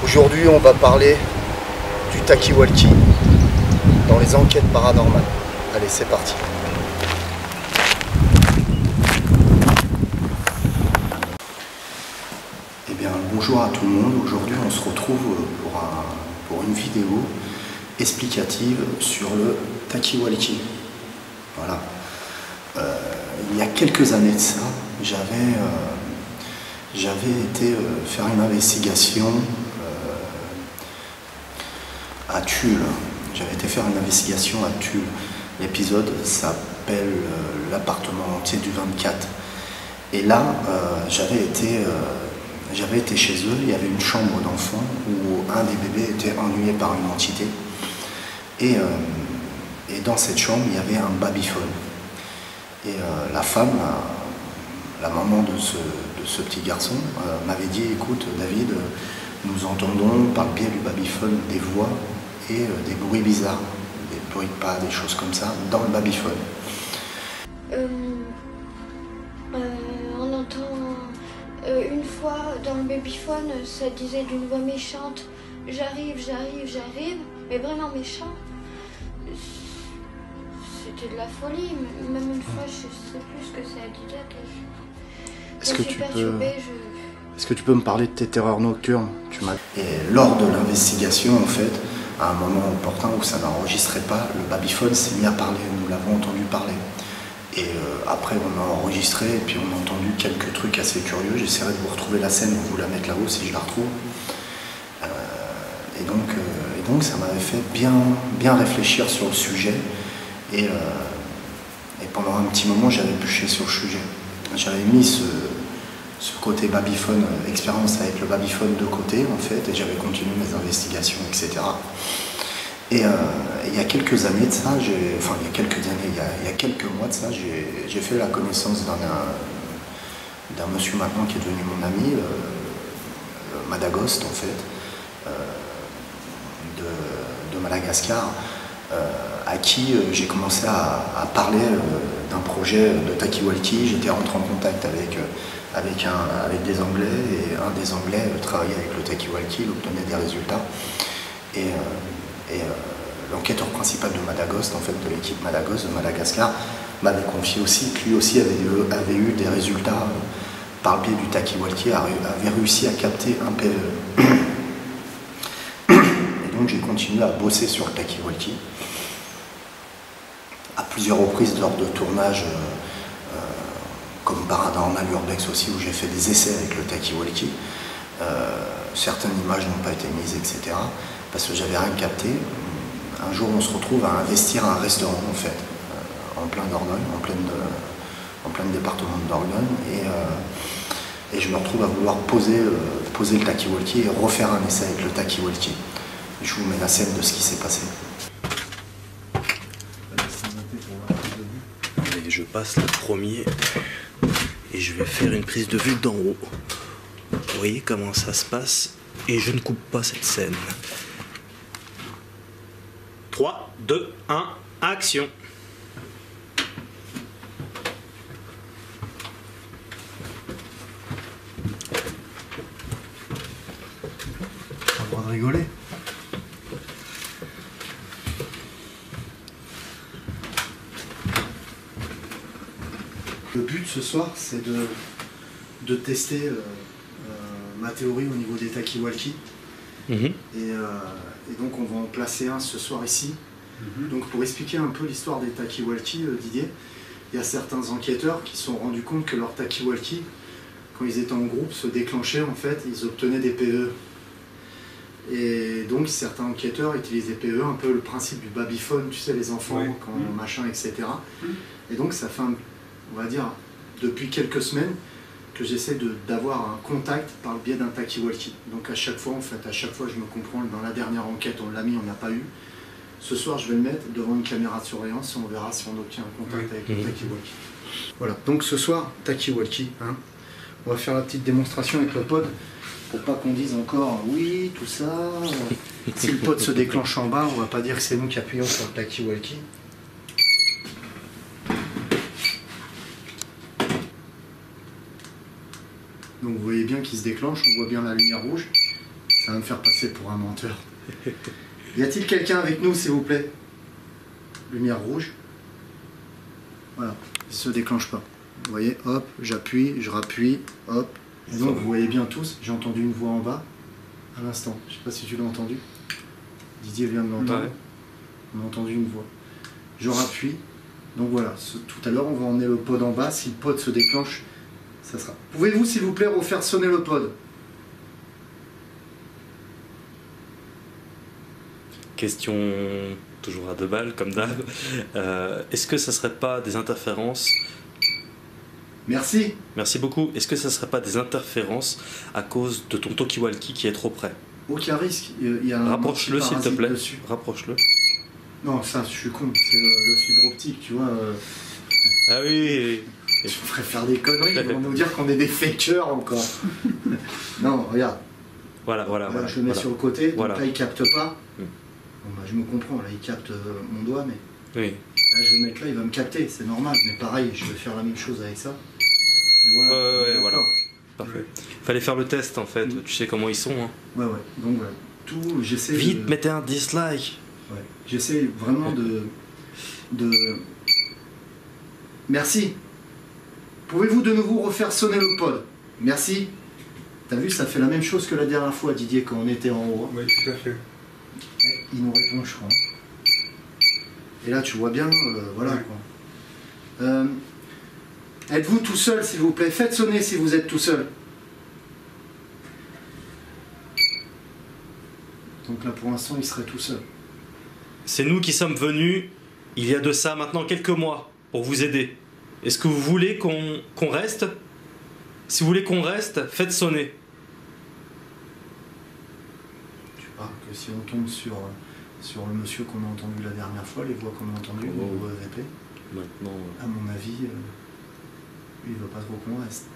Aujourd'hui, on va parler du talkie-walkie dans les enquêtes paranormales. Allez, c'est parti. Eh bien, bonjour à tout le monde. Aujourd'hui, on se retrouve pour une vidéo explicative sur le talkie-walkie. Voilà. Il y a quelques années de ça, j'avais été faire une investigation à Tulle. J'avais été faire une investigation à Tulle. L'épisode s'appelle l'appartement entier du 24. Et là, j'avais été chez eux. Il y avait une chambre d'enfant où un des bébés était ennuyé par une entité. Et dans cette chambre, il y avait un babyphone. Et la femme, la maman de ce petit garçon, m'avait dit: écoute David, nous entendons par le biais du babyphone des voix et des bruits bizarres, des bruits de pas, des choses comme ça, dans le babyphone. On entend une fois dans le babyphone, ça disait d'une voix méchante: j'arrive, j'arrive, j'arrive, mais vraiment méchant. C'était de la folie, même une fois, je sais plus ce que ça disait. Est-ce que tu peux me parler de tes terreurs nocturnes? Et lors de l'investigation, en fait, à un moment opportun où ça n'enregistrait pas, le babyphone s'est mis à parler, nous l'avons entendu parler. Et après, on a enregistré et puis on a entendu quelques trucs assez curieux. J'essaierai de vous retrouver la scène, vous la mettre là-haut si je la retrouve. Et donc ça m'avait fait bien réfléchir sur le sujet. Et pendant un petit moment, j'avais bûché sur le sujet. J'avais mis ce côté babyphone, expérience avec le babyphone de côté, en fait, et j'avais continué mes investigations, etc. Et il y a quelques années de ça, il y a quelques mois de ça, j'ai fait la connaissance d'un monsieur maintenant qui est devenu mon ami, Madagost, en fait, de Madagascar, à qui j'ai commencé à parler d'un projet de talkie-walkie. J'étais rentré en contact avec des Anglais, et un des Anglais travaillait avec le talkie-walkie, il obtenait des résultats. Et l'enquêteur principal de Madagost, en fait de l'équipe Madagost de Madagascar, m'avait confié aussi que lui aussi avait eu des résultats par le biais du talkie-walkie, avait réussi à capter un PE. Et donc j'ai continué à bosser sur le talkie-walkie à plusieurs reprises lors de tournages comme Paranormal Urbex aussi, où j'ai fait des essais avec le talkie-walkie. Certaines images n'ont pas été mises, etc. parce que j'avais rien capté. Un jour, on se retrouve à investir un restaurant, en fait, en plein Dordogne, en plein département de Dordogne, et je me retrouve à vouloir poser le talkie-walkie et refaire un essai avec le talkie-walkie. Je vous mets la scène de ce qui s'est passé. Et je passe le premier et je vais faire une prise de vue d'en haut. Vous voyez comment ça se passe, et je ne coupe pas cette scène. 3, 2, 1, action. Pas le droit de rigoler. Le but ce soir, c'est de tester ma théorie au niveau des talkie-walkie. Et donc on va en placer un ce soir ici. Donc pour expliquer un peu l'histoire des talkie-walkie, Didier, il y a certains enquêteurs qui se sont rendus compte que leurs talkie-walkie, quand ils étaient en groupe, se déclenchaient, en fait, ils obtenaient des PE. Et donc certains enquêteurs utilisaient PE, un peu le principe du babyphone, tu sais, les enfants, ouais, quand machin, etc. Et donc ça fait, on va dire, depuis quelques semaines, que j'essaie d'avoir un contact par le biais d'un talkie-walkie. Donc à chaque fois, je me comprends, dans la dernière enquête, on l'a mis, on n'a pas eu. Ce soir, je vais le mettre devant une caméra de surveillance et on verra si on obtient un contact avec le talkie-walkie. Voilà, donc ce soir, talkie-walkie, hein. On va faire la petite démonstration avec le pod, pour pas qu'on dise encore oui, tout ça. Si le pod se déclenche en bas, on va pas dire que c'est nous qui appuyons sur le talkie-walkie. Donc vous voyez bien qu'il se déclenche, on voit bien la lumière rouge. Ça va me faire passer pour un menteur. Y a-t-il quelqu'un avec nous, s'il vous plaît? Lumière rouge. Voilà, il ne se déclenche pas. Vous voyez, hop, j'appuie, je rappuie, hop. Et donc, vous voyez bien tous, j'ai entendu une voix en bas à l'instant. Je ne sais pas si tu l'as entendu. Didier vient de l'entendre. Ouais. On a entendu une voix. Je rappuie. Donc voilà, tout à l'heure, on va emmener le pod en bas. Si le pod se déclenche, ça sera. Pouvez-vous, s'il vous plaît, refaire sonner le pod? Question toujours à 2 balles, comme d'hab. Est-ce que ça serait pas des interférences? Merci. Merci beaucoup. Est-ce que ça serait pas des interférences à cause de ton talkie-walkie qui est trop près? Aucun risque. Il y a rapproche-le s'il te plaît. Dessus. Rapproche-le. Non, ça, je suis con. C'est le fibre optique, tu vois. Ah oui. Je préfère des conneries. Ils vont nous dire qu'on est des fakers encore. Non, regarde. Voilà. Je le mets sur le côté. Donc là, il capte pas. Mm. Bon, bah, je me comprends. Là, il capte mon doigt, mais. Oui. Là, je vais le mettre là, il va me capter. C'est normal. Mais pareil, je vais faire la même chose avec ça. Et voilà. Voilà. Parfait. Fallait faire le test en fait. Tu sais comment ils sont. Hein. Ouais. Donc voilà. Tout, j'essaie. Vite, mettez un dislike. Ouais. J'essaie vraiment de. Merci. Pouvez-vous de nouveau refaire sonner le pod? Merci. T'as vu, ça fait la même chose que la dernière fois, Didier, quand on était en haut. Oui, tout à fait. Il nous répond, je crois. Et là, tu vois bien, voilà ouais. Quoi. Êtes-vous tout seul, s'il vous plaît? Faites sonner si vous êtes tout seul. Donc là, pour l'instant, il serait tout seul. C'est nous qui sommes venus, il y a de ça maintenant quelques mois, pour vous aider. Est-ce que vous voulez qu'on reste? Si vous voulez qu'on reste, faites sonner. Tu parles que si on tombe sur le monsieur qu'on a entendu la dernière fois, les voix qu'on a entendues, les voix VP, maintenant, à mon avis, lui, il ne veut pas trop qu'on reste.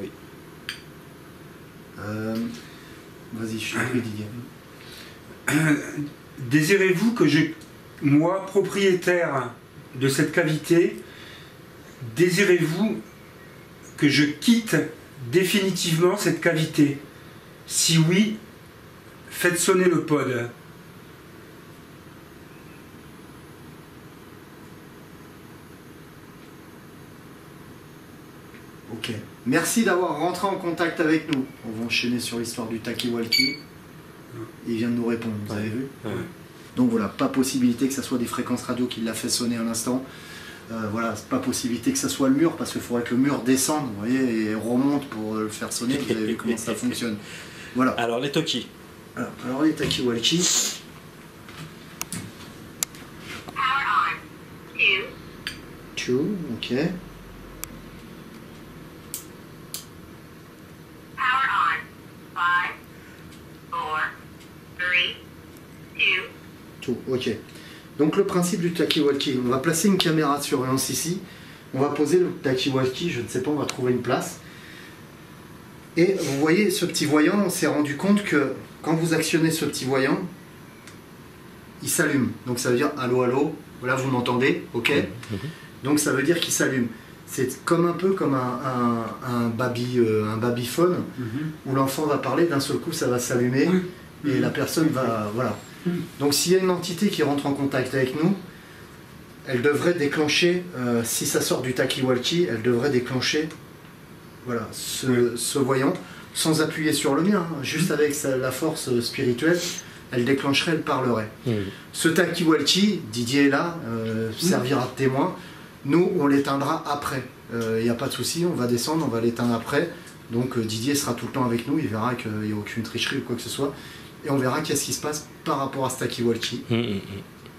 Oui. Vas-y, je suis pris, Didier. Désirez-vous que moi, propriétaire de cette cavité, désirez-vous que je quitte définitivement cette cavité? Si oui, faites sonner le pod. Ok. Merci d'avoir rentré en contact avec nous. On va enchaîner sur l'histoire du talkie-walkie. Il vient de nous répondre, vous avez vu? Ouais. Donc voilà, pas possibilité que ce soit des fréquences radio qui l'a fait sonner un instant. Voilà, pas possibilité que ce soit le mur, parce qu'il faudrait que le mur descende, vous voyez, et remonte pour le faire sonner. Vous avez vu comment ça fonctionne. Voilà. Alors les talkies. Alors les talkie-walkie. Power on. 2. Ok. Power on. 5, 4, 3, 2. Tout, ok. Donc le principe du talkie-walkie, on va placer une caméra de surveillance ici, on va poser le talkie-walkie, je ne sais pas, on va trouver une place. Et vous voyez ce petit voyant, on s'est rendu compte que quand vous actionnez ce petit voyant, il s'allume. Donc ça veut dire allô, allô, voilà, vous m'entendez, ok? Donc ça veut dire qu'il s'allume. C'est comme un peu comme un babyphone, où l'enfant va parler, d'un seul coup ça va s'allumer, et la personne va... Voilà. Donc s'il y a une entité qui rentre en contact avec nous, elle devrait déclencher, si ça sort du talkie-walkie, elle devrait déclencher voilà, ce voyant, sans appuyer sur le mien, hein, juste avec la force spirituelle, elle déclencherait, elle parlerait. Ce talkie-walkie, Didier est là, servira de témoin, nous on l'éteindra après, il n'y a pas de souci, on va descendre, on va l'éteindre après, donc Didier sera tout le temps avec nous, il verra qu'il n'y a aucune tricherie ou quoi que ce soit, et on verra qu'est-ce qui se passe par rapport à ce talkie-walkie,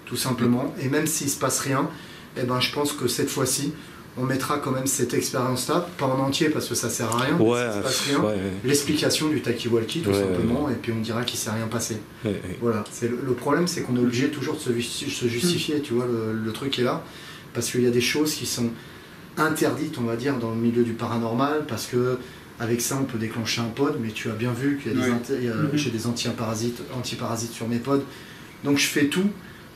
tout simplement. Et même s'il ne se passe rien, eh ben, je pense que cette fois-ci, on mettra quand même cette expérience-là, pas en entier parce que ça ne sert à rien, ouais, si se passe rien, l'explication du talkie-walkie tout simplement, et puis on dira qu'il ne s'est rien passé. Voilà. Le problème, c'est qu'on est obligé toujours de se justifier, tu vois, le truc est là, parce qu'il y a des choses qui sont interdites, on va dire, dans le milieu du paranormal, parce que avec ça, on peut déclencher un pod, mais tu as bien vu qu'il y a j'ai des antiparasites sur mes pods. Donc je fais tout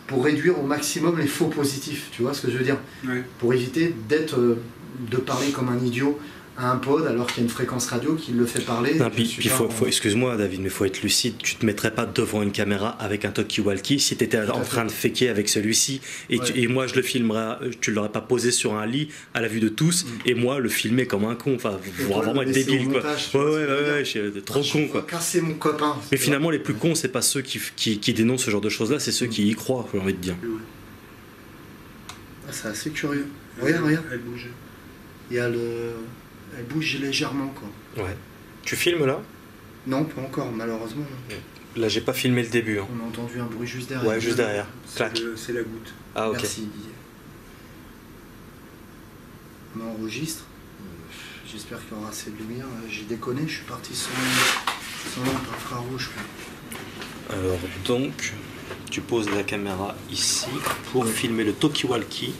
pour réduire au maximum les faux positifs, tu vois ce que je veux dire? Pour éviter de parler comme un idiot à un pod alors qu'il y a une fréquence radio qui le fait parler. Non, puis excuse-moi David, mais il faut être lucide. Tu te mettrais pas devant une caméra avec un talkie-walkie si tu étais en train de faker avec celui-ci. Et moi, je le filmerais, tu l'aurais pas posé sur un lit à la vue de tous, et moi, le filmer comme un con. Enfin, vous vraiment être débile, quoi. Ouais, je suis trop con, quoi. Casser mon copain. Mais finalement, les plus cons, c'est pas ceux qui dénoncent ce genre de choses-là, c'est ceux qui y croient, j'ai envie de dire. Ah, c'est assez curieux. Regarde. Elle bouge. Il y a Elle bouge légèrement, quoi. Ouais. Tu filmes là? Non, pas encore, malheureusement. Là, j'ai pas filmé le début. Hein. On a entendu un bruit juste derrière. Ouais, juste derrière. Clac. C'est la goutte. Ah, ok. Merci, Didier. On enregistre. J'espère qu'il y aura assez de lumière. J'ai déconné, je suis parti sans lampe infrarouge. Alors, donc, tu poses la caméra ici pour filmer le talkie-walkie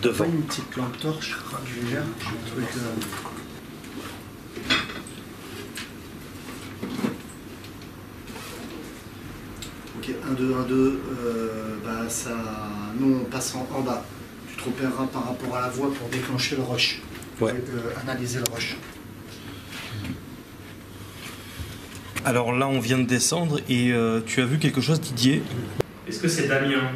devant. Une petite lampe torche régulière, un truc. Ok, 1, 2, 1, 2. Ça. Nous on passe en bas. Tu te repéreras par rapport à la voix pour déclencher le rush. Ouais. Analyser le rush. Alors là, on vient de descendre et tu as vu quelque chose, Didier? Est-ce que c'est Damien?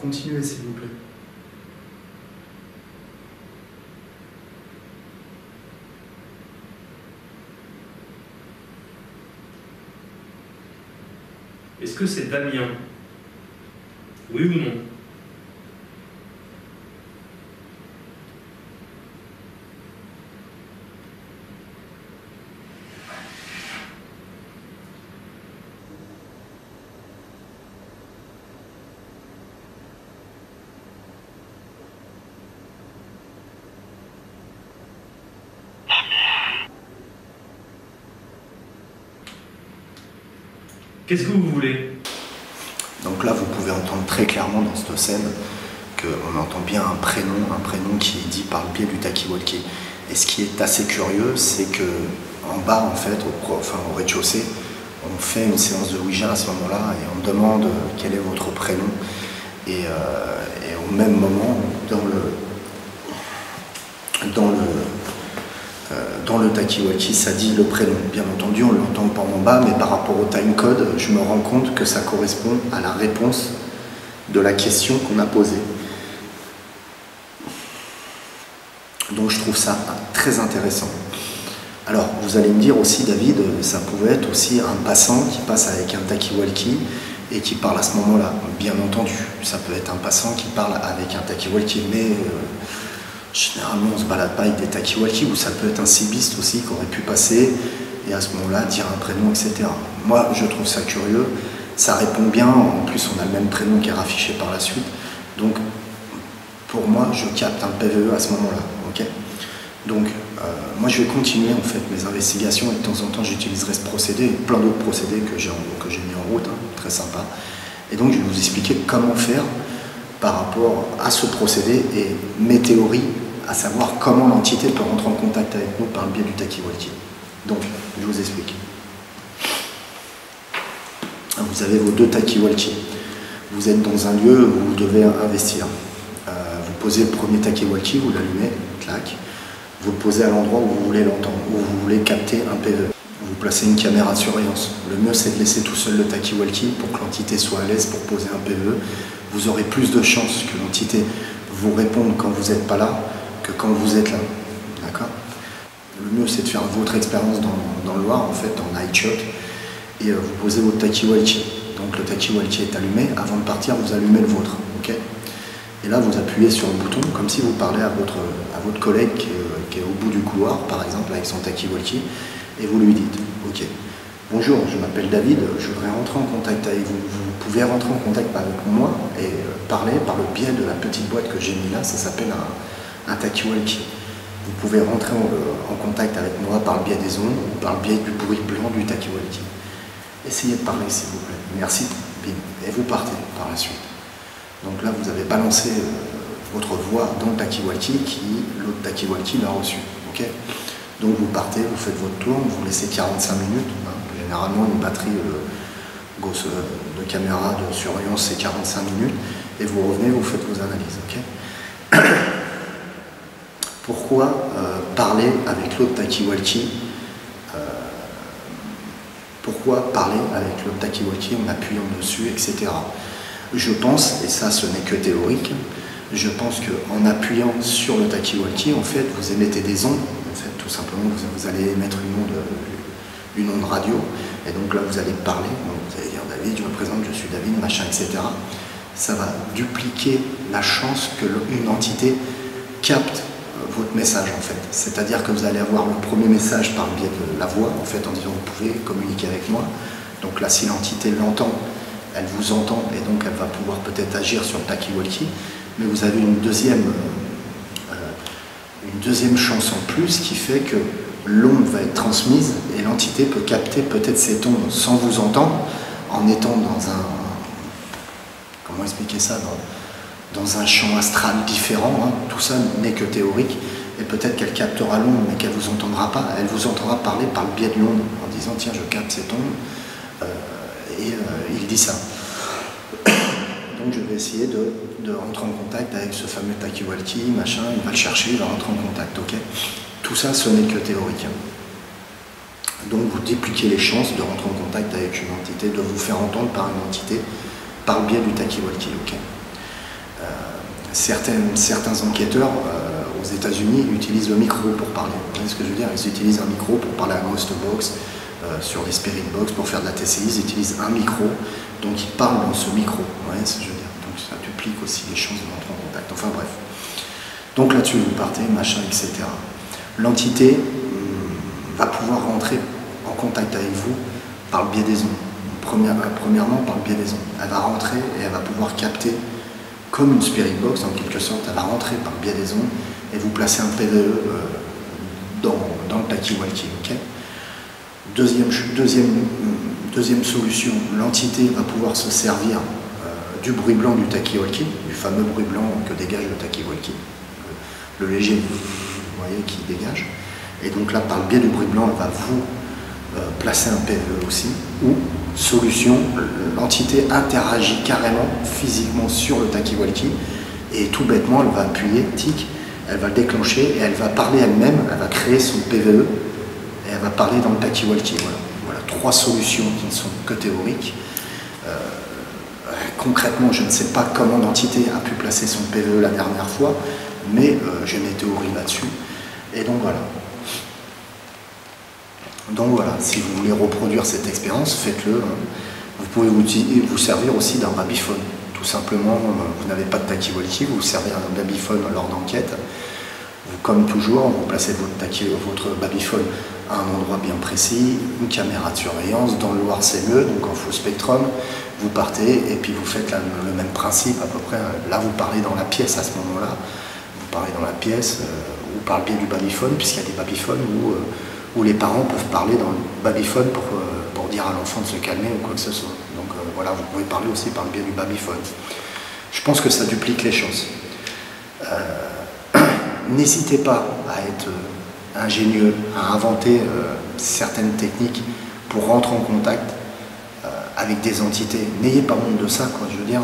Continuez s'il vous plaît. Est-ce que c'est Damien? Oui ou non? Qu'est-ce que vous voulez? Donc là, vous pouvez entendre très clairement dans cette scène qu'on entend bien un prénom qui est dit par le biais du talkie-walkie. Et ce qui est assez curieux, c'est que en bas, en fait, au rez-de-chaussée, on fait une séance de Ouija à ce moment-là et on demande quel est votre prénom. Et au même moment, dans le talkie-walkie, ça dit le prénom. Bien entendu, on l'entend pas en bas, mais par rapport au timecode, je me rends compte que ça correspond à la réponse de la question qu'on a posée. Donc je trouve ça très intéressant. Alors, vous allez me dire aussi, David, ça pouvait être aussi un passant qui passe avec un talkie-walkie et qui parle à ce moment-là. Bien entendu, ça peut être un passant qui parle avec un talkie-walkie, mais généralement on se balade pas avec des talkie-walkie, ou ça peut être un cibiste aussi qui aurait pu passer et à ce moment-là dire un prénom, etc. Moi, je trouve ça curieux, ça répond bien, en plus on a le même prénom qui est raffiché par la suite, donc pour moi, je capte un PVE à ce moment-là, ok ? Donc, moi je vais continuer en fait mes investigations et de temps en temps j'utiliserai ce procédé et plein d'autres procédés que j'ai mis en route, hein, très sympa. Et donc je vais vous expliquer comment faire par rapport à ce procédé et mes théories, à savoir comment l'entité peut rentrer en contact avec nous par le biais du talkie-walkie. Donc, je vous explique. Vous avez vos deux talkie-walkie. Vous êtes dans un lieu où vous devez investir. Vous posez le premier talkie-walkie, vous l'allumez, clac. Vous le posez à l'endroit où vous voulez l'entendre, où vous voulez capter un PVE. Vous placez une caméra de surveillance. Le mieux, c'est de laisser tout seul le talkie-walkie pour que l'entité soit à l'aise pour poser un PVE. Vous aurez plus de chances que l'entité vous réponde quand vous n'êtes pas là que quand vous êtes là. D'accord ? Le mieux, c'est de faire votre expérience dans le Loir, en fait, en night shot, et vous posez votre talkie-walkie. Donc le talkie-walkie est allumé. Avant de partir, vous allumez le vôtre. Ok ? Et là, vous appuyez sur le bouton, comme si vous parlez à votre collègue qui est au bout du couloir, par exemple, avec son talkie-walkie, et vous lui dites « Ok, bonjour, je m'appelle David, je voudrais rentrer en contact avec vous. Vous pouvez rentrer en contact avec moi et parler par le biais de la petite boîte que j'ai mis là, ça s'appelle un talkie-walkie. Vous pouvez rentrer en contact avec moi par le biais des ondes ou par le biais du bruit blanc du talkie-walkie. Essayez de parler, s'il vous plaît. Merci, bim. Et vous partez par la suite. Donc là, vous avez balancé votre voix dans le talkie-walkie qui, l'autre talkie-walkie l'a reçu. Okay, donc vous partez, vous faites votre tour, vous laissez 45 minutes. Hein. Généralement, une batterie de caméra de surveillance, c'est 45 minutes, et vous revenez, vous faites vos analyses. Okay. Pourquoi parler avec l'autre talkie-walkie Pourquoi parler avec l'autre talkie-walkie en appuyant dessus, etc. Je pense, et ça ce n'est que théorique, je pense qu'en appuyant sur le talkie-walkie, en fait, vous émettez des ondes. En fait, tout simplement, vous allez émettre une onde radio, et donc là vous allez parler, donc vous allez dire David, je me présente, je suis David, machin, etc. Ça va dupliquer la chance qu'une entité capte votre message, en fait. C'est-à-dire que vous allez avoir le premier message par le biais de la voix, en fait, en disant vous pouvez communiquer avec moi. Donc là, si l'entité l'entend, elle vous entend, et donc elle va pouvoir peut-être agir sur le talkie-walkie, mais vous avez une deuxième chance en plus qui fait que l'onde va être transmise et l'entité peut capter peut-être cette onde sans vous entendre, en étant dans un... Comment expliquer ça, dans un champ astral différent, hein. Tout ça n'est que théorique, et peut-être qu'elle captera l'onde, mais qu'elle ne vous entendra pas. Elle vous entendra parler par le biais de l'onde, en disant tiens, je capte cette onde, il dit ça. Donc je vais essayer de rentrer en contact avec ce fameux talkie-walkie, machin, il va le chercher, il va rentrer en contact, ok. Tout ça, ce n'est que théorique. Donc vous dupliquez les chances de rentrer en contact avec une entité, de vous faire entendre par une entité, par le biais du talkie-walkie, ok. Certains enquêteurs aux États-Unis utilisent le micro pour parler. Vous voyez ce que je veux dire? Ils utilisent un micro pour parler à Ghost Box, sur les Spirit Box, pour faire de la TCI, ils utilisent un micro, donc ils parlent dans ce micro. Vous voyez ce que je veux dire? Donc ça duplique aussi les chances de rentrer en contact. Enfin bref. Donc là-dessus, vous partez, machin, etc. L'entité va pouvoir rentrer en contact avec vous par le biais des ondes. Premièrement, par le biais des ondes. Elle va rentrer et elle va pouvoir capter comme une spirit box en quelque sorte. Elle va rentrer par le biais des ondes et vous placer un PVE dans le talkie-walkie. Okay. Deuxième solution, l'entité va pouvoir se servir du bruit blanc du talkie-walkie, du fameux bruit blanc que dégage le talkie-walkie, le léger, vous voyez, qui dégage. Et donc là, par le biais du bruit blanc, elle va vous placer un PVE aussi. Ou, solution, l'entité interagit carrément, physiquement sur le talkie-walkie, et tout bêtement, elle va appuyer, tic, elle va le déclencher, et elle va parler elle-même, elle va créer son PVE, et elle va parler dans le talkie-walkie. Voilà, 3 solutions qui ne sont que théoriques. Concrètement, je ne sais pas comment l'entité a pu placer son PVE la dernière fois, mais j'ai mes théories là-dessus. Et donc voilà. Donc voilà, si vous voulez reproduire cette expérience, faites-le. Vous pouvez vous servir aussi d'un babyphone. Tout simplement, vous n'avez pas de talkie-walkie, vous vous servez d'un babyphone lors d'enquête. Comme toujours, vous placez votre babyphone à un endroit bien précis, une caméra de surveillance, dans le noir c'est mieux, donc en full spectrum, vous partez et puis vous faites le même principe à peu près. Là vous parlez dans la pièce à ce moment-là, vous parlez dans la pièce ou par le biais du babyphone, puisqu'il y a des babyphones où les parents peuvent parler dans le babyphone pour dire à l'enfant de se calmer ou quoi que ce soit. Donc voilà, vous pouvez parler aussi par le biais du babyphone. Je pense que ça duplique les chances. N'hésitez pas à être ingénieux, à inventer certaines techniques pour rentrer en contact avec des entités. N'ayez pas honte de ça, quoi. Je veux dire,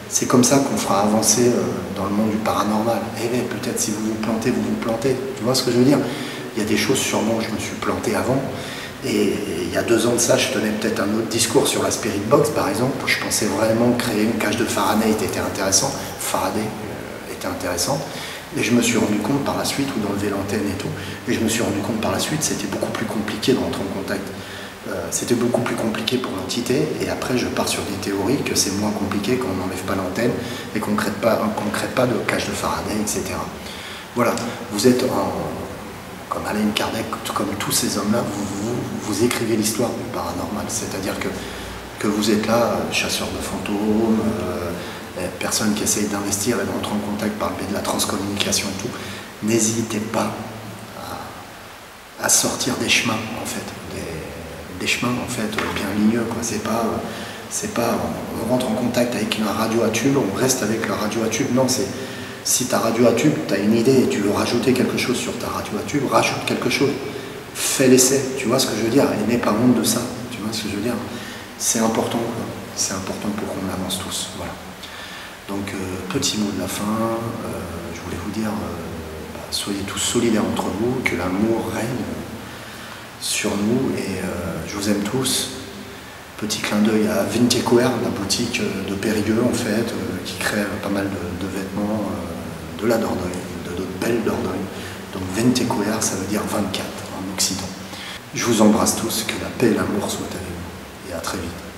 c'est comme ça qu'on fera avancer dans le monde du paranormal. Et peut-être si vous vous plantez, vous vous plantez. Tu vois ce que je veux dire? Il y a des choses sûrement où je me suis planté avant. Et il y a 2 ans de ça, je tenais peut-être un autre discours sur la Spirit Box, par exemple, où je pensais vraiment créer une cage de Faraday était intéressant. Faraday était intéressant. Et je me suis rendu compte par la suite, ou d'enlever l'antenne et tout, et je me suis rendu compte par la suite, c'était beaucoup plus compliqué de rentrer en contact. C'était beaucoup plus compliqué pour l'entité, et après je pars sur des théories que c'est moins compliqué quand on n'enlève pas l'antenne et qu'on ne crée pas de cage de Faraday, etc. Voilà, vous êtes comme Alain Kardec, comme tous ces hommes-là, vous écrivez l'histoire du paranormal, c'est-à-dire que vous êtes là, chasseur de fantômes, personnes qui essayent d'investir et de rentrer en contact par le biais de la transcommunication et tout. N'hésitez pas à sortir des chemins, en fait, des chemins en fait bien ligneux, quoi. C'est pas on rentre en contact avec la radio à tube, on reste avec la radio à tube. Non, c'est si ta radio à tube, tu as une idée et tu veux rajouter quelque chose sur ta radio à tube, rajoute quelque chose. Fais l'essai, tu vois ce que je veux dire, et n'aie pas honte de ça, tu vois ce que je veux dire. c'est important, quoi. C'est important pour qu'on avance tous. Voilà. Donc, petit mot de la fin, je voulais vous dire, soyez tous solidaires entre vous, que l'amour règne sur nous, et je vous aime tous. Petit clin d'œil à Vintecoer, la boutique de Périgueux en fait, qui crée pas mal de vêtements de la Dordogne, de belles Dordogne. Donc Vintecoer, ça veut dire 24 en occident. Je vous embrasse tous, que la paix et l'amour soient avec vous, et à très vite.